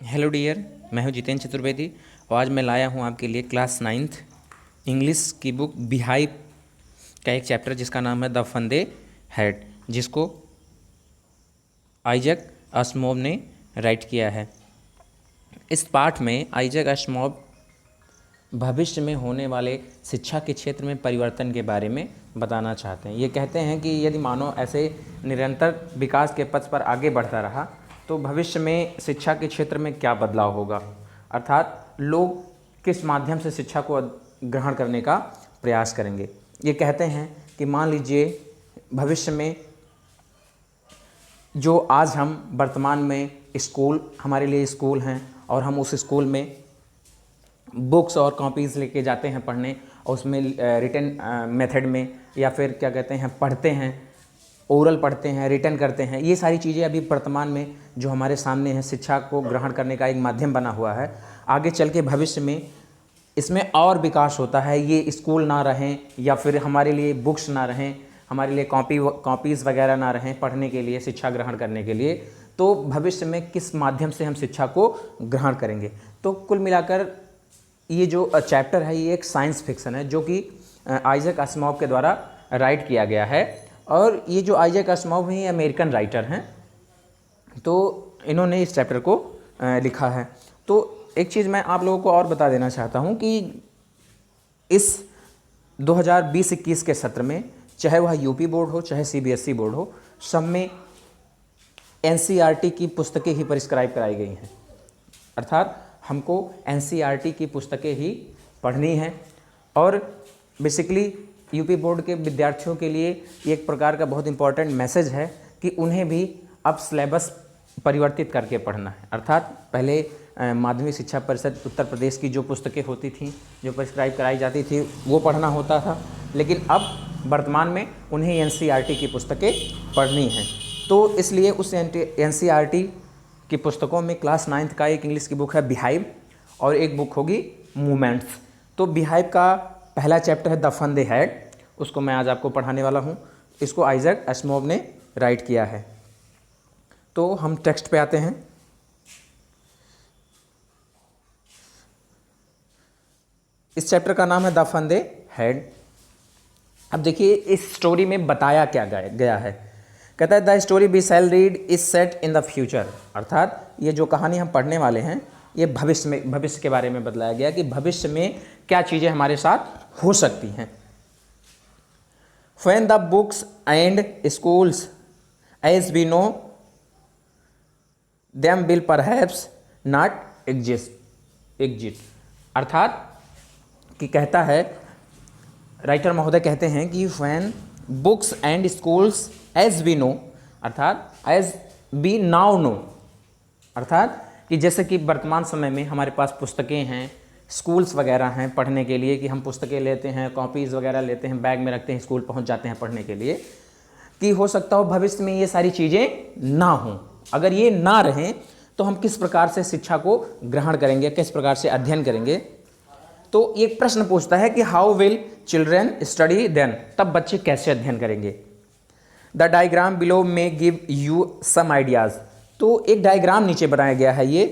Hello dear, मैं हूं जितेंद्र चतुर्वेदी और आज मैं लाया हूं आपके लिए क्लास 9th इंग्लिश की बुक बिहाइव का एक चैप्टर जिसका नाम है द फंदे हेड, जिसको आइजक असिमोव ने राइट किया है। इस पाठ में आइजक असिमोव भविष्य में होने वाले शिक्षा के क्षेत्र में परिवर्तन के बारे में बताना चाहते हैं। ये कहते हैं कि यदि मानव ऐसे निरंतर विकास के पथ पर आगे बढ़ता रहा तो भविष्य में शिक्षा के क्षेत्र में क्या बदलाव होगा, अर्थात लोग किस माध्यम से शिक्षा को ग्रहण करने का प्रयास करेंगे। ये कहते हैं कि मान लीजिए भविष्य में जो आज हम वर्तमान में स्कूल हमारे लिए स्कूल हैं और हम उस स्कूल में बुक्स और कॉपीज़ लेके जाते हैं पढ़ने और उसमें रिटन मेथड में या फिर क्या कहते हैं पढ़ते हैं, ओरल पढ़ते हैं, रिटन करते हैं। ये सारी चीज़ें अभी वर्तमान में जो हमारे सामने है शिक्षा को ग्रहण करने का एक माध्यम बना हुआ है। आगे चल के भविष्य में इसमें और विकास होता है, ये स्कूल ना रहें या फिर हमारे लिए बुक्स ना रहें, हमारे लिए कॉपीज़ वगैरह ना रहें पढ़ने के लिए, शिक्षा ग्रहण करने के लिए, तो भविष्य में किस माध्यम से हम शिक्षा को ग्रहण करेंगे। तो कुल मिलाकर ये जो चैप्टर है ये एक साइंस फिक्शन है जो कि आइजक असिमोव के द्वारा राइट किया गया है। और ये जो आइजक असिमोव हैं ये अमेरिकन राइटर हैं, तो इन्होंने इस चैप्टर को लिखा है। तो एक चीज़ मैं आप लोगों को और बता देना चाहता हूँ कि इस 2020-21 के सत्र में चाहे वह यूपी बोर्ड हो चाहे सीबीएसई बोर्ड हो, सब में एनसीईआरटी की पुस्तकें ही प्रिस्क्राइब कराई गई हैं, अर्थात हमको एनसीईआरटी की पुस्तकें ही पढ़नी हैं। और बेसिकली यूपी बोर्ड के विद्यार्थियों के लिए एक प्रकार का बहुत इंपॉर्टेंट मैसेज है कि उन्हें भी अब सिलेबस परिवर्तित करके पढ़ना है, अर्थात पहले माध्यमिक शिक्षा परिषद उत्तर प्रदेश की जो पुस्तकें होती थीं, जो प्रिस्क्राइब कराई जाती थी, वो पढ़ना होता था, लेकिन अब वर्तमान में उन्हें एनसीईआरटी की पुस्तकें पढ़नी हैं। तो इसलिए उस एनसीईआरटी की पुस्तकों में क्लास 9th का एक इंग्लिश की बुक है बिहाइव और एक बुक होगी मूवमेंट्स। तो बिहाइव का पहला चैप्टर है द फंदे हेड, उसको मैं आज आपको पढ़ाने वाला हूँ। इसको आइजक असिमोव ने राइट किया है। तो हम टेक्स्ट पे आते हैं। इस चैप्टर का नाम है द फंदे हेड। अब देखिए इस स्टोरी में बताया क्या गया है। कहता है the story we shall read is set in the future, अर्थात ये जो कहानी हम पढ़ने वाले हैं ये भविष्य के बारे में बतलाया गया कि भविष्य में क्या चीज़ें हमारे साथ हो सकती हैं। When the books and schools as we know them will perhaps not exist, अर्थात कि कहता है राइटर महोदय कहते हैं कि when books and schools as we know, अर्थात एज वी नाउ नो, अर्थात कि जैसे कि वर्तमान समय में हमारे पास पुस्तकें हैं, स्कूल्स वगैरह हैं पढ़ने के लिए, कि हम पुस्तकें लेते हैं, कॉपीज़ वगैरह लेते हैं, बैग में रखते हैं, स्कूल पहुंच जाते हैं पढ़ने के लिए, कि हो सकता हो भविष्य में ये सारी चीज़ें ना हों। अगर ये ना रहें तो हम किस प्रकार से शिक्षा को ग्रहण करेंगे, किस प्रकार से अध्ययन करेंगे। तो एक प्रश्न पूछता है कि how will children study then, तब बच्चे कैसे अध्ययन करेंगे। The diagram below may give you some ideas, तो एक डायग्राम नीचे बनाया गया है ये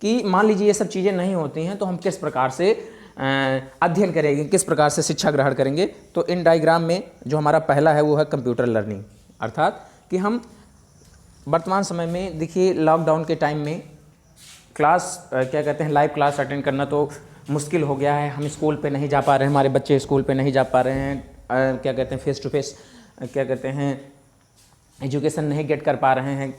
कि मान लीजिए ये सब चीज़ें नहीं होती हैं तो हम किस प्रकार से अध्ययन करेंगे, किस प्रकार से शिक्षा ग्रहण करेंगे। तो इन डायग्राम में जो हमारा पहला है वो है कंप्यूटर लर्निंग, अर्थात कि हम वर्तमान समय में देखिए लॉकडाउन के टाइम में क्लास क्या कहते हैं लाइव क्लास अटेंड करना तो मुश्किल हो गया है। हम स्कूल पे नहीं जा पा रहे हैं, हमारे बच्चे स्कूल पे नहीं जा पा रहे हैं, क्या कहते हैं फेस टू फेस क्या कहते हैं एजुकेशन नहीं गेट कर पा रहे हैं,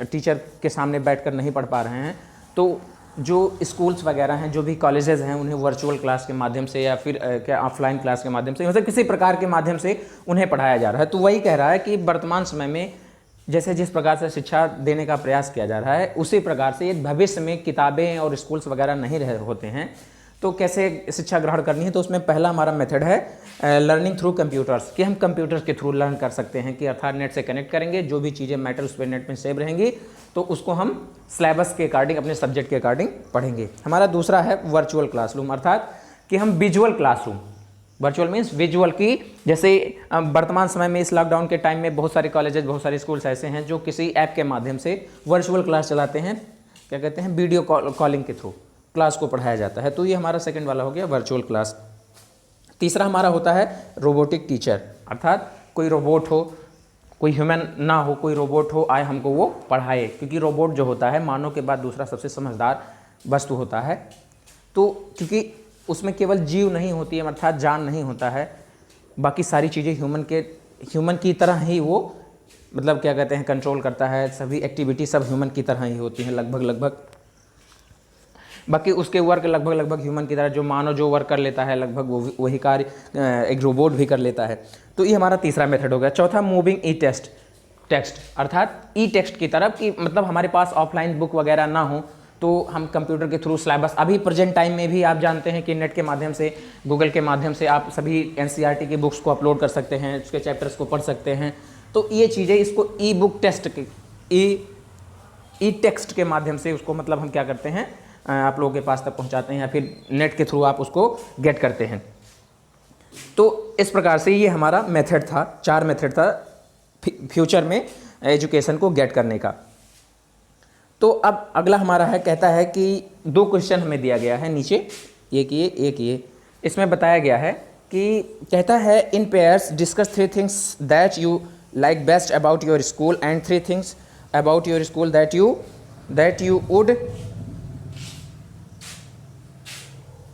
टीचर के सामने बैठकर नहीं पढ़ पा रहे हैं। तो जो स्कूल्स वगैरह हैं, जो भी कॉलेजेस हैं, उन्हें वर्चुअल क्लास के माध्यम से या फिर क्या ऑफलाइन क्लास के माध्यम से, मतलब किसी प्रकार के माध्यम से उन्हें पढ़ाया जा रहा है। तो वही कह रहा है कि वर्तमान समय में जैसे जिस प्रकार से शिक्षा देने का प्रयास किया जा रहा है उसी प्रकार से यदि भविष्य में किताबें और स्कूल्स वगैरह नहीं रहे होते हैं तो कैसे शिक्षा ग्रहण करनी है। तो उसमें पहला हमारा मेथड है लर्निंग थ्रू कंप्यूटर्स, कि हम कंप्यूटर्स के थ्रू लर्न कर सकते हैं, कि अर्थात नेट से कनेक्ट करेंगे, जो भी चीज़ें मैटर उस पर नेट में सेव रहेंगी तो उसको हम सिलेबस के अकॉर्डिंग अपने सब्जेक्ट के अकॉर्डिंग पढ़ेंगे। हमारा दूसरा है वर्चुअल क्लासरूम, अर्थात कि हम visual classroom, virtual means visual की, जैसे वर्तमान समय में इस लॉकडाउन के टाइम में बहुत सारे कॉलेजेस बहुत सारे स्कूल्स ऐसे हैं जो किसी ऐप के माध्यम से वर्चुअल क्लास चलाते हैं, क्या कहते हैं, वीडियो कॉलिंग के थ्रू क्लास को पढ़ाया जाता है। तो ये हमारा सेकंड वाला हो गया वर्चुअल क्लास। तीसरा हमारा होता है रोबोटिक टीचर, अर्थात कोई रोबोट हो, कोई ह्यूमन ना हो, कोई रोबोट हो, आए हमको वो पढ़ाए, क्योंकि रोबोट जो होता है मानव के बाद दूसरा सबसे समझदार वस्तु होता है। तो क्योंकि उसमें केवल जीव नहीं होती है, अर्थात जान नहीं होता है, बाकी सारी चीज़ें ह्यूमन की तरह ही वो मतलब क्या कहते हैं कंट्रोल करता है, सभी एक्टिविटी सब ह्यूमन की तरह ही होती हैं लगभग। बाकी उसके वर्क लगभग ह्यूमन की तरह, जो मानव जो वर्क कर लेता है लगभग वही कार्य एक रोबोट भी कर लेता है। तो ये हमारा तीसरा मेथड हो गया। चौथा मूविंग ई टेक्स्ट, अर्थात ई टेक्स्ट की तरफ, कि मतलब हमारे पास ऑफलाइन बुक वगैरह ना हो तो हम कंप्यूटर के थ्रू सिलेबस, अभी प्रेजेंट टाइम में भी आप जानते हैं कि नेट के माध्यम से, गूगल के माध्यम से आप सभी एनसीईआरटी की बुक्स को अपलोड कर सकते हैं, उसके चैप्टर्स को पढ़ सकते हैं। तो ये चीज़ें इसको ई बुक टेस्ट के ई टेक्स्ट के माध्यम से उसको मतलब हम क्या करते हैं आप लोगों के पास तक पहुंचाते हैं, या फिर नेट के थ्रू आप उसको गेट करते हैं। तो इस प्रकार से ये हमारा मेथड था, 4 मेथड था फ्यूचर में एजुकेशन को गेट करने का। तो अब अगला हमारा है, कहता है कि 2 क्वेश्चन हमें दिया गया है नीचे, एक ये। इसमें बताया गया है कि कहता है in pairs discuss 3 things that you like best about your school and 3 things about your school that you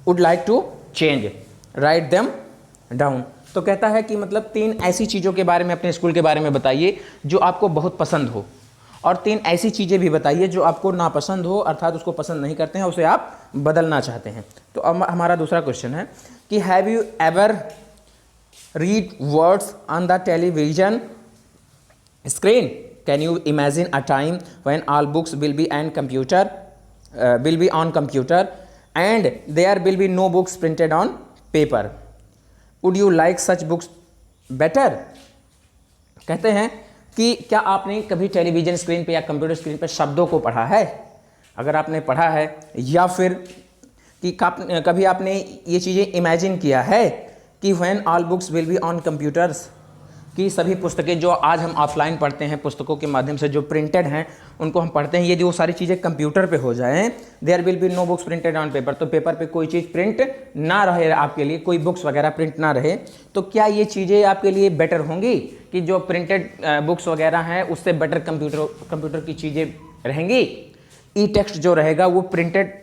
would like to change, write them down. तो कहता है कि मतलब 3 ऐसी चीज़ों के बारे में अपने स्कूल के बारे में बताइए जो आपको बहुत पसंद हो, और 3 ऐसी चीज़ें भी बताइए जो आपको नापसंद हो, अर्थात उसको पसंद नहीं करते हैं, उसे आप बदलना चाहते हैं। तो अब हमारा दूसरा क्वेश्चन है कि have you ever read words on the television screen, can you imagine a time when all books will be on computer and there will be no books printed on paper, would you like such books better? कहते हैं कि क्या आपने कभी television screen पे या computer screen पे शब्दों को पढ़ा है? अगर आपने पढ़ा है, या फिर कि कभी आपने ये चीज़ें इमेजिन किया है कि when all books will be on computers, कि सभी पुस्तकें जो आज हम ऑफलाइन पढ़ते हैं, पुस्तकों के माध्यम से जो प्रिंटेड हैं उनको हम पढ़ते हैं, यदि वो सारी चीज़ें कंप्यूटर पे हो जाएं, there will be no books printed on paper, तो पेपर पे कोई चीज़ प्रिंट ना रहे आपके लिए, कोई बुक्स वगैरह प्रिंट ना रहे, तो क्या ये चीज़ें आपके लिए बेटर होंगी कि जो प्रिंटेड बुक्स वगैरह हैं उससे बेटर कंप्यूटर की चीज़ें रहेंगी? ई टेक्स्ट जो रहेगा वो प्रिंटेड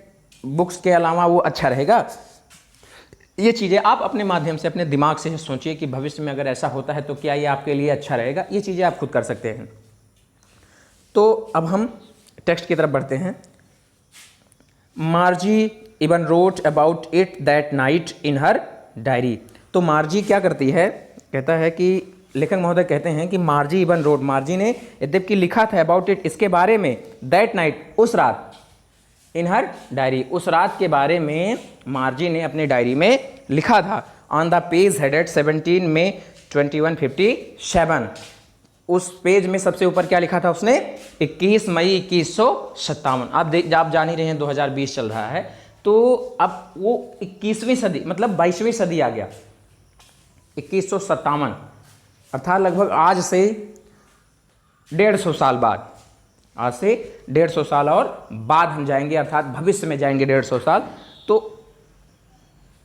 बुक्स के अलावा वो अच्छा रहेगा? ये चीज़ें आप अपने माध्यम से अपने दिमाग से सोचिए कि भविष्य में अगर ऐसा होता है तो क्या ये आपके लिए अच्छा रहेगा। ये चीज़ें आप खुद कर सकते हैं। तो अब हम टेक्स्ट की तरफ बढ़ते हैं। मार्जी even wrote about it that night in her diary. तो मार्जी क्या करती है, कहता है कि लेखक महोदय कहते हैं कि मार्जी इवन रोट, मार्जी ने यद्यपि लिखा था अबाउट इट, इसके बारे में, दैट नाइट, उस रात, इन हर डायरी, उस रात के बारे में मार्जी ने अपनी डायरी में लिखा था। ऑन द पेज हेडेड 17 में 2157, उस पेज में सबसे ऊपर क्या लिखा था उसने? 21 मई 1957। आप जान ही रहे हैं 2020 चल रहा है, तो अब वो 21वीं सदी मतलब 22वीं सदी आ गया, 2157, अर्थात लगभग आज से 150 साल बाद, आज से 150 साल और बाद हम जाएंगे, अर्थात भविष्य में जाएंगे 150 साल। तो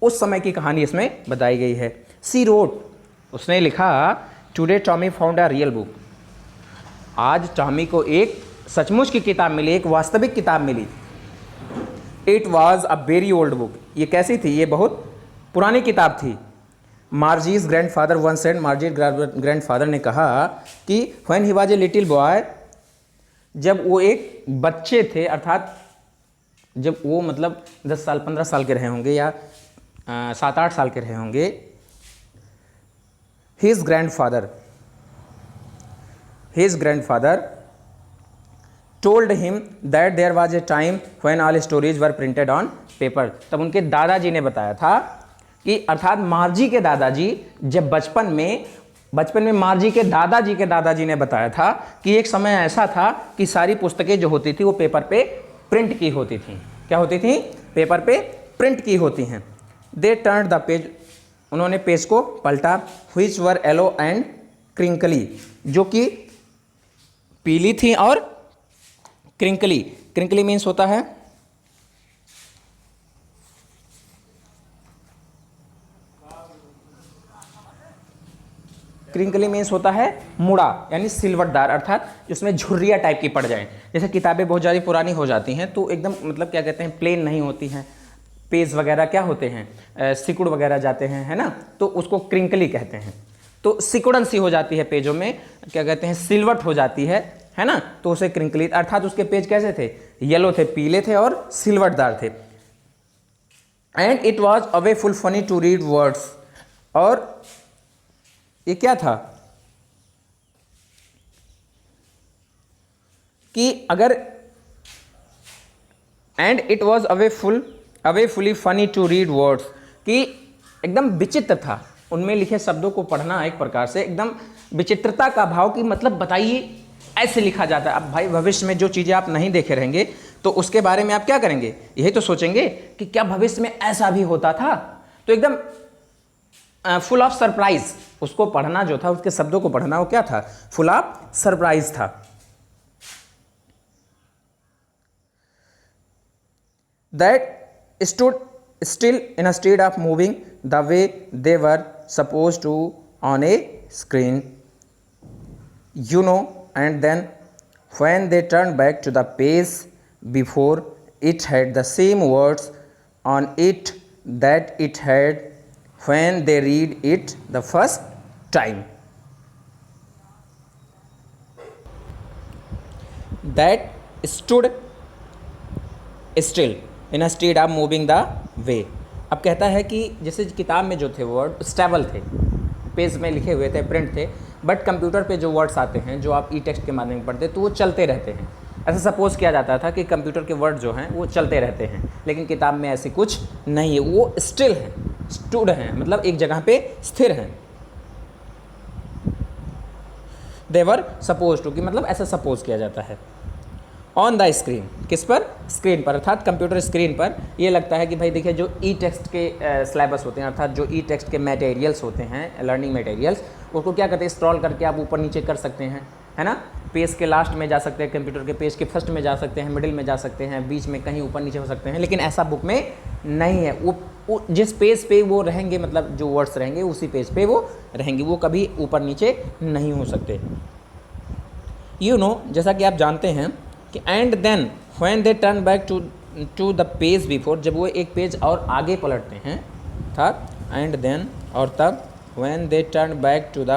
उस समय की कहानी इसमें बताई गई है। सी रोट, उसने लिखा, today Tommy found a real book, आज टॉमी को एक सचमुच की किताब मिली, एक वास्तविक किताब मिली। It was a very old book, ये कैसी थी? ये बहुत पुरानी किताब थी। Margie's grandfather once said, Margie grandfather ने कहा कि when he was a little boy, जब वो एक बच्चे थे, अर्थात जब वो मतलब 10 साल 15 साल के रहे होंगे या 7-8 साल के रहे होंगे, his grandfather told him that there was a time when all stories were printed on paper. तब उनके दादाजी ने बताया था कि, अर्थात मार्जी के दादाजी, जब बचपन में मार्जी के दादाजी ने बताया था कि एक समय ऐसा था कि सारी पुस्तकें जो होती थी वो पेपर पे प्रिंट की होती थी। क्या होती थी? पेपर पे प्रिंट की होती हैं। दे टर्न द पेज, उन्होंने पेज को पलटा, which were yellow and crinkly, जो कि पीली थी और क्रिंकली, क्रिंकली मीन्स होता है क्रिंकली मीन्स होता है मुड़ा, यानी सिलवटदार, अर्थात जिसमें झुर्रिया टाइप की पड़ जाए। जैसे किताबें बहुत ज़्यादा पुरानी हो जाती हैं तो एकदम मतलब क्या कहते हैं, प्लेन नहीं होती हैं, पेज वगैरह क्या होते हैं, सिकुड़ वगैरह जाते हैं, है ना, तो उसको क्रिंकली कहते हैं। तो सिकुड़न सी हो जाती है पेजों में, क्या कहते हैं, सिलवट हो जाती है ना, तो उसे क्रिंकली, अर्थात उसके पेज कैसे थे, येलो थे, पीले थे और सिलवटदार थे। And it was awfully funny to read words, और ये क्या था कि अगर and it was awfully funny to read words, कि एकदम विचित्र था उनमें लिखे शब्दों को पढ़ना, एक प्रकार से एकदम विचित्रता का भाव कि मतलब बताइए ऐसे लिखा जाता है। अब भाई भविष्य में जो चीज़ें आप नहीं देखे रहेंगे तो उसके बारे में आप क्या करेंगे, यही तो सोचेंगे कि क्या भविष्य में ऐसा भी होता था। तो एकदम फुल ऑफ सरप्राइज, उसको पढ़ना जो था, उसके शब्दों को पढ़ना, वो क्या था, फुल ऑफ सरप्राइज था। That stood still in a state of moving the way they were suppose to on a screen, you know, and then when they turned back to the page before, it had the same words on it that it had when they read it the first time. That stood still in a state of moving the way. अब कहता है कि जैसे किताब में जो थे word stable थे, पेज में लिखे हुए थे, प्रिंट थे, बट कंप्यूटर पे जो वर्ड्स आते हैं जो आप ई टेक्स्ट के माध्यम से पढ़ते तो वो चलते रहते हैं। ऐसा सपोज किया जाता था कि कंप्यूटर के वर्ड जो हैं वो चलते रहते हैं, लेकिन किताब में ऐसी कुछ नहीं है, वो स्टिल हैं, स्टूड हैं, मतलब एक जगह पे स्थिर हैं। देवर सपोज टू, कि मतलब ऐसा सपोज किया जाता है। ऑन द स्क्रीन, किस पर, स्क्रीन पर, अर्थात कंप्यूटर स्क्रीन पर। ये लगता है कि भाई देखिए जो ई टेक्स्ट के सिलेबस होते हैं, अर्थात जो ई टेक्स्ट के मटेरियल्स होते हैं, लर्निंग मटेरियल्स, उसको क्या करते हैं, स्क्रॉल करके आप ऊपर नीचे कर सकते हैं, है ना, पेज के लास्ट में जा सकते हैं, कंप्यूटर के पेज के फर्स्ट में जा सकते हैं, मिडिल में जा सकते हैं, बीच में कहीं ऊपर नीचे हो सकते हैं, लेकिन ऐसा बुक में नहीं है। वो जिस पेज पे वो रहेंगे, मतलब जो वर्ड्स रहेंगे उसी पेज पे वो रहेंगे, वो कभी ऊपर नीचे नहीं हो सकते। यू नो, जैसा कि आप जानते हैं कि and then when they turn back to the page before, जब वो एक पेज और आगे पलटते हैं, था एंड देन, और तब when they turn back to the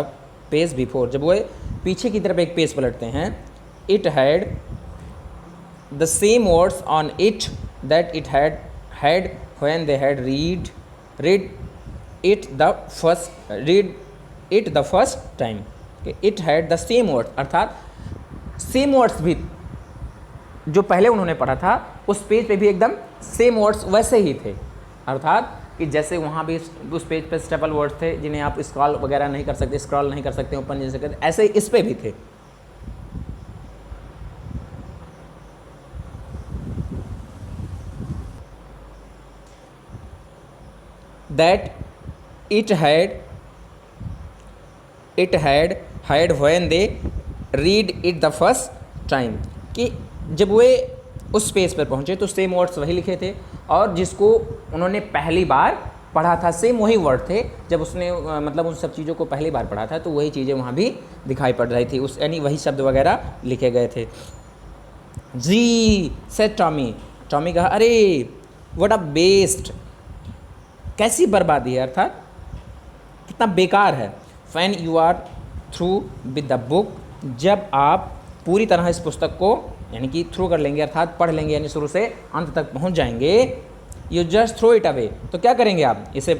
page before, जब वो पीछे की तरफ एक पेज पलटते हैं, it had the same words on it that it had when they had read it the first time. It had the same words, अर्थात same words भी जो पहले उन्होंने पढ़ा था उस पेज पे भी एकदम सेम वर्ड्स वैसे ही थे, अर्थात कि जैसे वहाँ भी उस पेज पे स्टेबल वर्ड्स थे जिन्हें आप स्क्रॉल वगैरह नहीं कर सकते, स्क्रॉल नहीं कर सकते ऊपर नीचे करते, ऐसे ही इस पे भी थे। That it had when they read it the first time, कि जब वे उस पेज पर पहुँचे तो सेम वर्ड्स वही लिखे थे, और जिसको उन्होंने पहली बार पढ़ा था सेम वही वर्ड थे। जब उसने मतलब उन सब चीज़ों को पहली बार पढ़ा था तो वही चीज़ें वहाँ भी दिखाई पड़ रही थी, उस यानी वही शब्द वगैरह लिखे गए थे। जी सेड टॉमी, टॉमी कहा अरे व्हाट अ बेस्ट, कैसी बर्बादी है, अर्थात कितना बेकार है। When you are through with the book, जब आप पूरी तरह इस पुस्तक को यानी कि थ्रू कर लेंगे, अर्थात पढ़ लेंगे, यानी शुरू से अंत तक पहुंच जाएंगे, you just throw it away, तो क्या करेंगे आप, इसे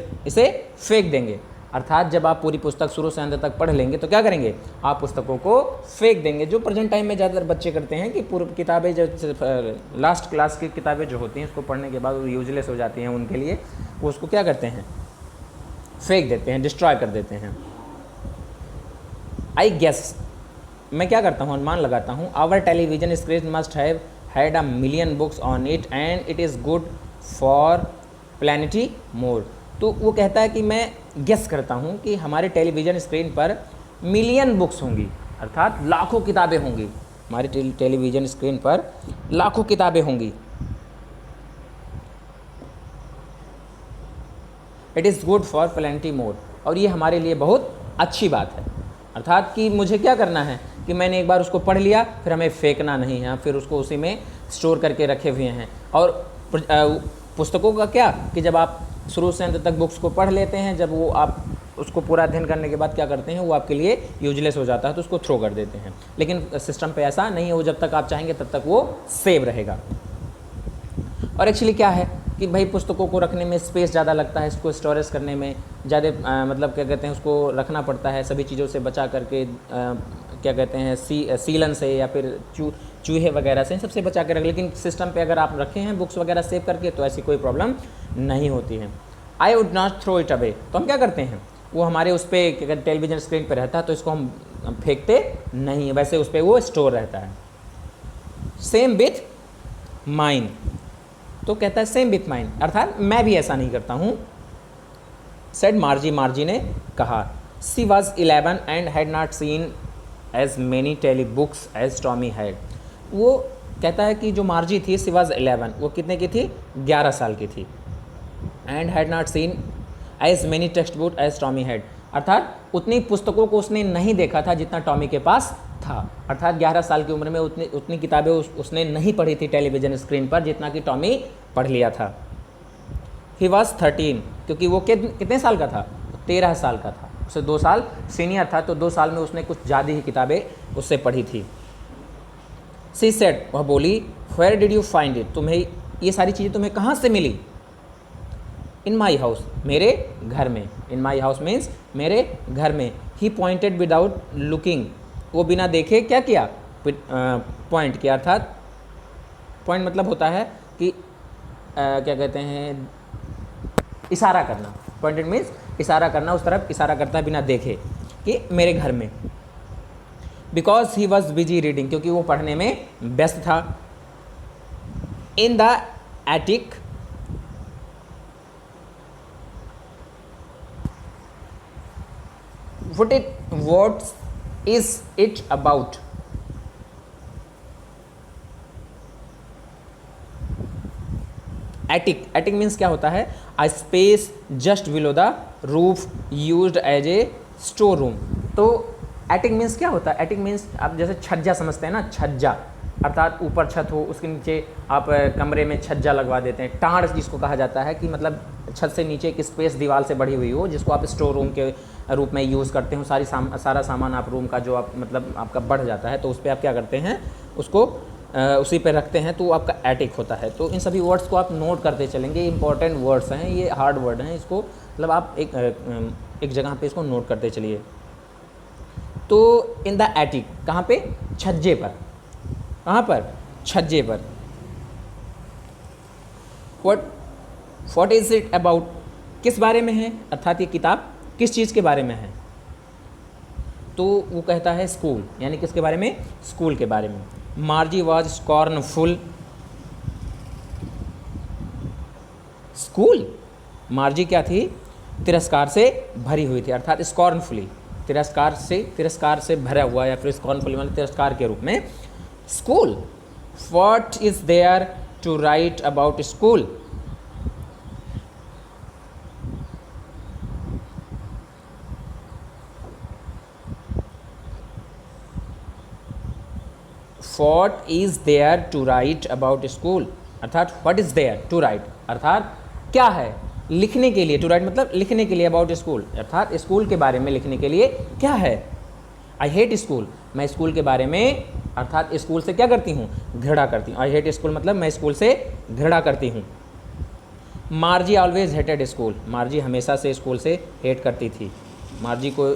फेंक देंगे। अर्थात जब आप पूरी पुस्तक शुरू से अंत तक पढ़ लेंगे तो क्या करेंगे, आप पुस्तकों को फेंक देंगे। जो प्रेजेंट टाइम में ज़्यादातर बच्चे करते हैं कि पूरी किताबें जो लास्ट क्लास की किताबें जो होती हैं उसको पढ़ने के बाद वो यूजलेस हो जाती हैं उनके लिए, वो उसको क्या करते हैं, फेंक देते हैं, डिस्ट्रॉय कर देते हैं। आई गेस, मैं क्या करता हूँ, अनुमान लगाता हूँ, our television screen must have had a million books on it and it is good for plenty more. तो वो कहता है कि मैं गेस करता हूँ कि हमारे टेलीविज़न स्क्रीन पर मिलियन बुक्स होंगी, अर्थात लाखों किताबें होंगी, हमारी टेलीविज़न स्क्रीन पर लाखों किताबें होंगी। It is good for plenty more, और ये हमारे लिए बहुत अच्छी बात है। अर्थात कि मुझे क्या करना है कि मैंने एक बार उसको पढ़ लिया, फिर हमें फेंकना नहीं है, फिर उसको उसी में स्टोर करके रखे हुए हैं। और पुस्तकों का क्या कि जब आप शुरू से अंत तक बुक्स को पढ़ लेते हैं, जब वो आप उसको पूरा अध्ययन करने के बाद क्या करते हैं, वो आपके लिए यूजलेस हो जाता है तो उसको थ्रो कर देते हैं। लेकिन सिस्टम पे ऐसा नहीं है, वो जब तक आप चाहेंगे तब तक वो सेव रहेगा। और एक्चुअली क्या है कि भाई पुस्तकों को रखने में स्पेस ज़्यादा लगता है, इसको स्टोरेज करने में ज़्यादा मतलब क्या कहते हैं, उसको रखना पड़ता है सभी चीज़ों से बचा करके, क्या कहते हैं सीलन से या फिर चूहे वगैरह से, सबसे बचा के रख। लेकिन सिस्टम पे अगर आप रखे हैं बुक्स वगैरह सेव करके तो ऐसी कोई प्रॉब्लम नहीं होती है। I would not throw it away, तो हम क्या करते हैं, वो हमारे उस पर क्या कहते टेलीविज़न स्क्रीन पर रहता है तो इसको हम फेंकते नहीं, वैसे उस पर वो स्टोर रहता है। सेम विथ माइन, तो कहता है सेम विथ माइन, अर्थात मैं भी ऐसा नहीं करता हूँ। सेड मार्जी, मार्जी ने कहा। She was 11 and had not seen as many telebooks as Tommy had. वो कहता है कि जो मार्जी थी, सी वॉज 11, वो कितने की थी, 11 साल की थी। And had not seen as many text book as Tommy had, अर्थात उतनी पुस्तकों को उसने नहीं देखा था जितना टॉमी के पास था। अर्थात 11 साल की उम्र में उतनी किताबें उसने नहीं पढ़ी थी टेलीविज़न स्क्रीन पर जितना कि टॉमी पढ़ लिया था। ही वॉज 13, क्योंकि वो कितने साल का था, 13 साल का था, उससे 2 साल सीनियर था, तो 2 साल में उसने कुछ ज़्यादा ही किताबें उससे पढ़ी थी। सी सेड, वह बोली, where did you find it, तुम्हें ये सारी चीज़ें तुम्हें कहाँ से मिली। इन माई हाउस, मेरे घर में। इन माई हाउस मीन्स मेरे घर में। ही पॉइंटेड विदाउट लुकिंग, वो बिना देखे क्या किया, पॉइंट किया। अर्थात पॉइंट मतलब होता है कि क्या कहते हैं, इशारा करना। पॉइंटेड मीन्स इशारा करना, उस तरफ इशारा करता है बिना देखे कि मेरे घर में। Because he was busy reading, क्योंकि वो पढ़ने में व्यस्त था। In the attic, what is it about? Attic means क्या होता है, a space just below the roof used as a store room. तो एटिक मीन्स क्या होता है, एटिक मीन्स आप जैसे छज्जा समझते हैं ना, छज्जा अर्थात ऊपर छत हो, उसके नीचे आप कमरे में छज्जा लगवा देते हैं। टाँड़ जिसको कहा जाता है कि मतलब छत से नीचे एक स्पेस दीवार से बढ़ी हुई हो, जिसको आप स्टोर रूम के रूप में यूज़ करते हो। सारा सामान आप रूम का जो आप मतलब आपका बढ़ जाता है तो उस पर आप क्या करते हैं, उसको उसी पे रखते हैं, तो आपका एटिक होता है। तो इन सभी वर्ड्स को आप नोट करते चलेंगे, इंपॉर्टेंट वर्ड्स हैं, ये हार्ड वर्ड हैं, इसको मतलब आप एक जगह पे इसको नोट करते चलिए। तो इन द एटिक, कहाँ पे, छज्जे पर। कहाँ पर, छज्जे पर। व्हाट इज़ इट अबाउट, किस बारे में है, अर्थात ये किताब किस चीज़ के बारे में है। तो वो कहता है स्कूल, यानी किसके बारे में, स्कूल के बारे में। मार्जी वॉज स्कॉर्नफुल, स्कूल, मार्जी क्या थी, तिरस्कार से भरी हुई थी। अर्थात स्कॉर्नफुली, तिरस्कार से भरा हुआ, या फिर स्कॉर्नफुली मतलब तिरस्कार के रूप में। School, what is there to write about school. What is there to write about school, अर्थात what is there to write, अर्थात क्या है लिखने के लिए। to write मतलब लिखने के लिए, about school अर्थात स्कूल के बारे में लिखने के लिए क्या है। I hate school, मैं स्कूल के बारे में अर्थात स्कूल से क्या करती हूँ, घृणा करती हूँ। I hate school मतलब मैं स्कूल से घृणा करती हूँ। मार्जी ऑलवेज हेटेड स्कूल, मार्जी हमेशा से स्कूल से हेट करती थी, मार्जी को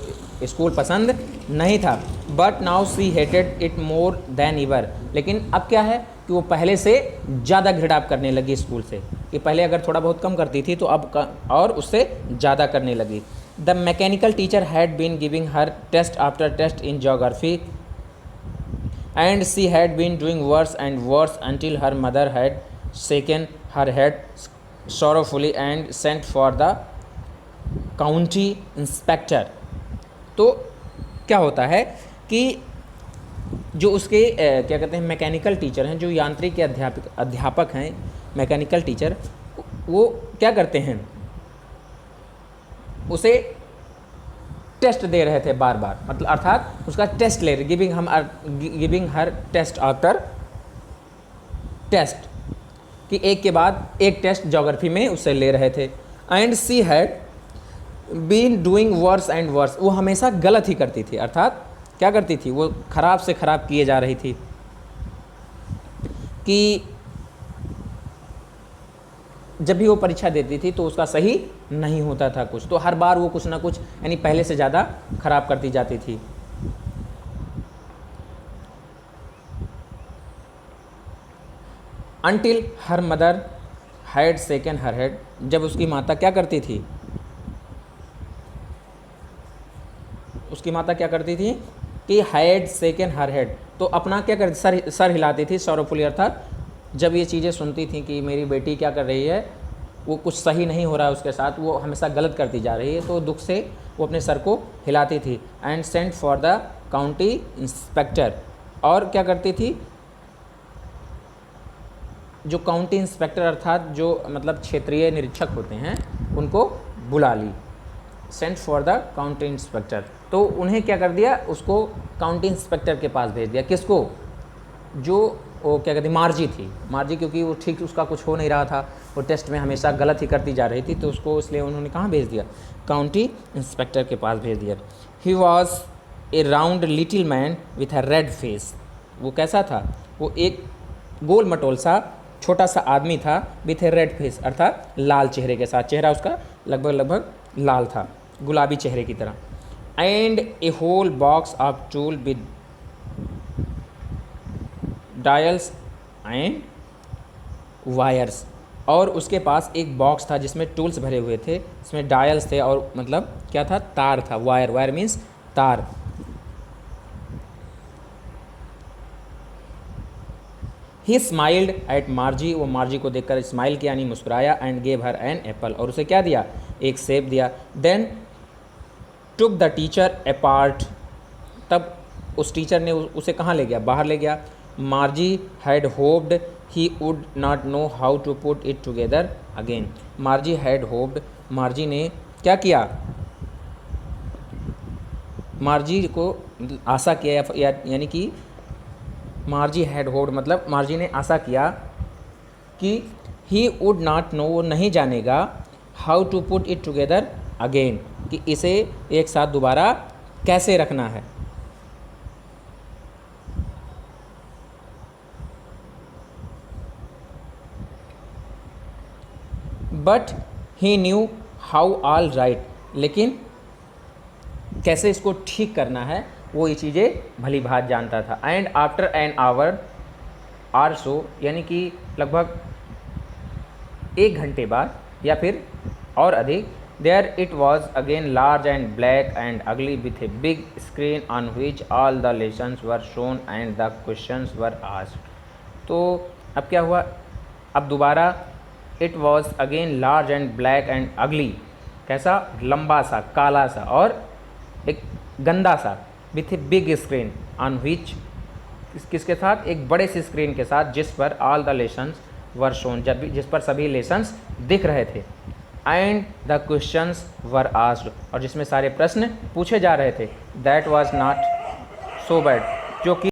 स्कूल पसंद नहीं था। But now see hated it more than ever, लेकिन अब क्या है कि वो पहले से ज़्यादा घृणा करने लगी स्कूल से, कि पहले अगर थोड़ा बहुत कम करती थी तो अब और उससे ज़्यादा करने लगी। The mechanical teacher had been giving her test after test in geography and she had been doing worse and worse until her mother had shaken her head sorrowfully and sent for the county inspector। तो क्या होता है कि जो उसके क्या कहते हैं मैकेनिकल टीचर हैं, जो यांत्रिक के अध्यापक हैं, मैकेनिकल टीचर, वो क्या करते हैं, उसे टेस्ट दे रहे थे बार बार, मतलब अर्थात उसका टेस्ट ले रहे, giving her test after test, कि एक के बाद एक टेस्ट ज्योग्राफी में उससे ले रहे थे। And she had been doing worse and worse, वो हमेशा गलत ही करती थी, अर्थात क्या करती थी, वो खराब से खराब किए जा रही थी, कि जब भी वो परीक्षा देती थी तो उसका सही नहीं होता था कुछ, तो हर बार वो कुछ ना कुछ यानी पहले से ज़्यादा खराब करती जाती थी। Until her mother had सेकन her head, जब उसकी माता क्या करती थी, उसकी माता क्या करती थी कि हैड सेकन हर हेड, तो अपना क्या करती, सर हिलाती थी, सौरफुली, अर्थात जब ये चीज़ें सुनती थी कि मेरी बेटी क्या कर रही है, वो कुछ सही नहीं हो रहा है उसके साथ, वो हमेशा गलत करती जा रही है, तो दुख से वो अपने सर को हिलाती थी। And Saint for the county inspector, और क्या करती थी, जो काउंटी इंस्पेक्टर अर्थात जो मतलब क्षेत्रीय निरीक्षक होते हैं उनको बुला ली। Sent for the county inspector, तो उन्हें क्या कर दिया, उसको काउंटी इंस्पेक्टर के पास भेज दिया। किसको, जो वो क्या कहती मार्जी थी, मार्जी, क्योंकि वो ठीक उसका कुछ हो नहीं रहा था, वो टेस्ट में हमेशा गलत ही करती जा रही थी, तो उसको इसलिए उन्होंने कहाँ भेज दिया, काउंटी इंस्पेक्टर के पास भेज दिया। ही was A round little man with a red face, वो कैसा था, वो एक गोल मटोल सा छोटा सा आदमी था, विथ ए रेड फेस, अर्थात लाल चेहरे के साथ, चेहरा उसका लगभग लाल था, गुलाबी चेहरे की तरह। And a whole box of tool with dials and wires, और उसके पास एक बॉक्स था जिसमें टूल्स भरे हुए थे, इसमें डायल्स थे और मतलब क्या था, तार था, वायर, वायर मीन्स तार। ही स्माइल्ड एट मार्जी, वो मार्जी को देखकर स्माइल किया यानी मुस्कुराया। And gave her an apple, और उसे क्या दिया, एक सेब दिया। Then took the teacher apart, तब उस टीचर ने उसे कहाँ ले गया, बाहर ले गया। Margie had hoped he would not know how to put it together again, Margie had hoped, Margie ने क्या किया, मार्जी को आशा किया, यानी कि मार्जी हैड होप्ड मतलब मार्जी ने आशा किया कि ही वुड नॉट नो, वो नहीं जानेगा, how to put it together again, कि इसे एक साथ दोबारा कैसे रखना है। But he knew how all right, लेकिन कैसे इसको ठीक करना है वो ये चीज़ें भली भांति जानता था। And after an hour or so, यानी कि लगभग 1 घंटे बाद या फिर और अधिक, there it was again large and black and ugly with a big screen on which all the lessons were shown and the questions were asked. तो अब क्या हुआ, अब दोबारा it was again large and black and ugly, कैसा, लंबा सा, काला सा और एक गंदा सा, with a big screen on विच, किसके साथ, एक बड़े से स्क्रीन के साथ, जिस पर all the lessons were shown, जिस पर सभी लेसन्स दिख रहे थे। And the questions were asked, और जिसमें सारे प्रश्न पूछे जा रहे थे। That was not so bad, जो कि